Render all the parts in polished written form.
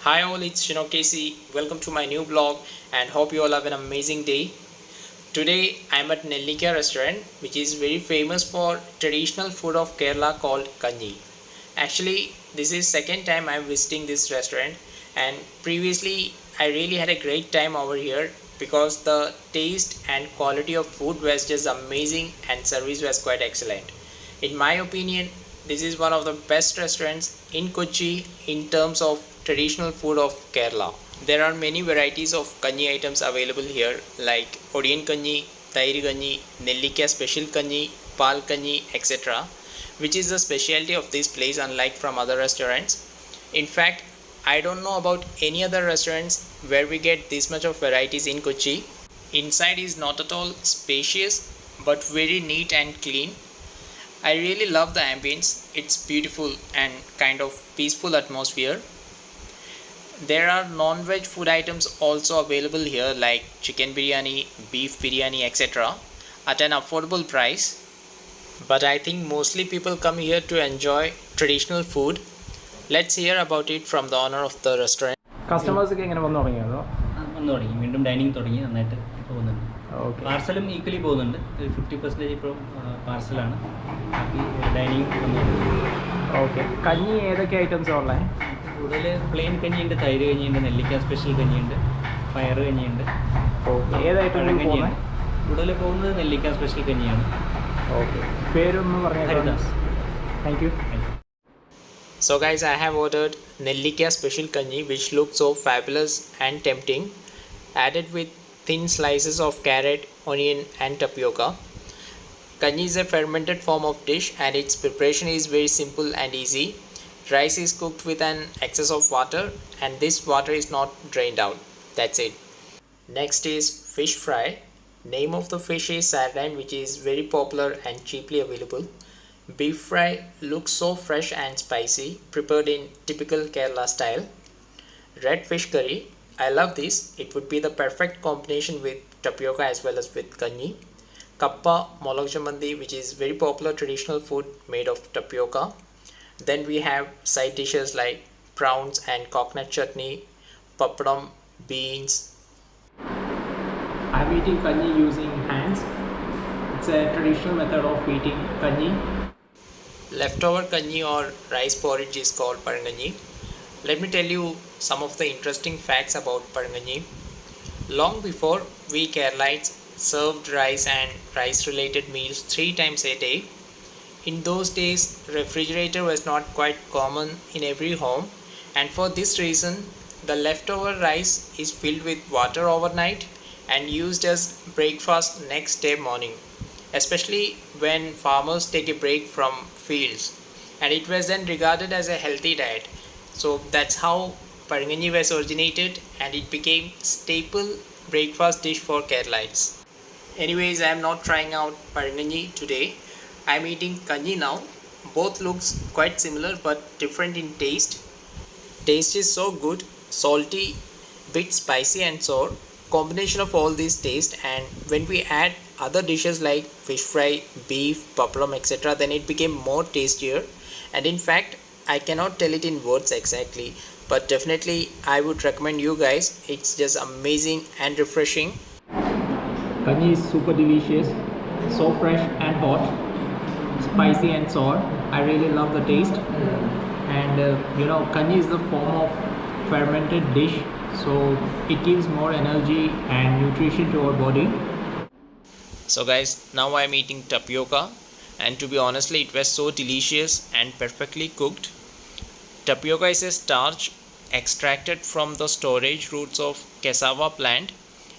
Hi all, it's Shino Casey. Welcome to my new blog and hope you all have an amazing day. Today I'm at Nellikka restaurant which is very famous for traditional food of Kerala called Kanji. Actually, this is second time I'm visiting this restaurant and previously I really had a great time over here because the taste and quality of food was just amazing and service was quite excellent. In my opinion, this is one of the best restaurants in Kochi in terms of traditional food of Kerala. There are many varieties of kanji items available here like Odiyan kanji, Tairi kanji, Nellikka special kanji, Pal kanji, etc., which is the specialty of this place unlike from other restaurants. In fact, I don't know about any other restaurants where we get this much of varieties in Kochi. Inside is not at all spacious but very neat and clean. I really love the ambience. It's beautiful and kind of peaceful atmosphere. There are non-veg food items also available here like chicken biryani, beef biryani, etc. at an affordable price. But I think mostly people come here to enjoy traditional food. Let's hear about it from the owner of the restaurant. Customers ഒക്കെ എങ്ങനെ വന്നു തുടങ്ങിയോ വന്നു തുടങ്ങി വീണ്ടും dining തുടങ്ങി നന്നായിട്ട് പോകുന്നുണ്ട്. ഓക്കെ പാർസലും ഈക്വലി പോകുന്നുണ്ട്. 50% ഇപ്പോൾ പാർസലാണ്, ബാക്കി ഡൈനിങ് വന്നു. ഓക്കെ കഞ്ഞി ഏതൊക്കെ ഐറ്റംസാണ് ഉള്ളത്? കൂടുതൽ പ്ലെയിൻ കഞ്ഞിയുണ്ട്, തൈര് കഞ്ഞിയുണ്ട്, നെല്ലിക്ക സ്പെഷ്യൽ കഞ്ഞിയുണ്ട്, പയർ കഞ്ഞിയുണ്ട്, ഓക്കെ ഏതായിട്ട് പഴങ്കഞ്ഞിയുണ്ട്. കൂടുതൽ പോകുന്നത് നെല്ലിക്ക സ്പെഷ്യൽ കഞ്ഞിയാണ്. ഓക്കെ പേരൊന്ന് പറഞ്ഞാൽ Haridas. Thank you. So guys, I have ordered Nellikka special kanji which looks so fabulous and tempting, added with thin slices of carrot, onion and tapioca. Kanji is a fermented form of dish and its preparation is very simple and easy. Rice is cooked with an excess of water and this water is not drained out. That's it. Next is fish fry. Name of the fish is sardine which is very popular and cheaply available. Beef fry looks so fresh and spicy, prepared in typical Kerala style. Red fish curry, I love this. It would be the perfect combination with tapioca as well as with kanji. Kappa molok jamandi, which is very popular traditional food made of tapioca. Then we have side dishes like prawns and coconut chutney, papadam, beans. I'm eating kanji using hands. It's a traditional method of eating kanji. Leftover kanji or rice porridge is called paranganji. Let me tell you some of the interesting facts about paranganji. Long before, we Keralites served rice and rice related meals 3 times a day. In those days, refrigerator was not quite common in every home, and for this reason, the leftover rice is filled with water overnight and used as breakfast next day morning, especially when farmers take a break from fields, and it was then regarded as a healthy diet. So that's how paranganji was originated and it became staple breakfast dish for Keralites. Anyways, I am not trying out paranganji today. I am eating kanji now. Both looks quite similar but different in taste. Taste is so good, salty, bit spicy and sour. Combination of all these taste, and when we add other dishes like fish fry, beef, papadam, etc., then it became more tastier. And in fact, I cannot tell it in words exactly, but definitely I would recommend you guys. It's just amazing and refreshing. Kanji is super delicious, so fresh and hot, spicy and sour. I really love the taste. And kanji is the form of fermented dish, so it gives more energy and nutrition to our body. So guys, now I am eating tapioca, and to be honestly, it was so delicious and perfectly cooked. Tapioca is a starch extracted from the storage roots of cassava plant,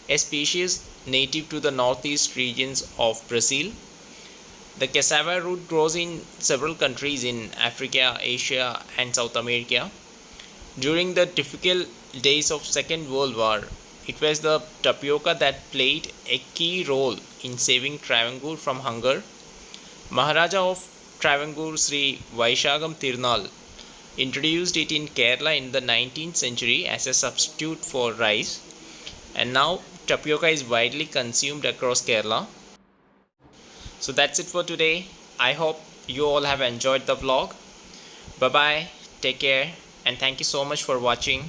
a species native to the northeast regions of Brazil. The cassava root grows in several countries in Africa, Asia and South America. During the difficult days of Second World War, it was the tapioca that played a key role in saving Travancore from hunger. Maharaja of Travancore Sri Vaishagam Tirunal introduced it in Kerala in the 19th century as a substitute for rice, and now tapioca is widely consumed across Kerala. So that's it for today. I hope you all have enjoyed the vlog. Bye bye, take care, and thank you so much for watching.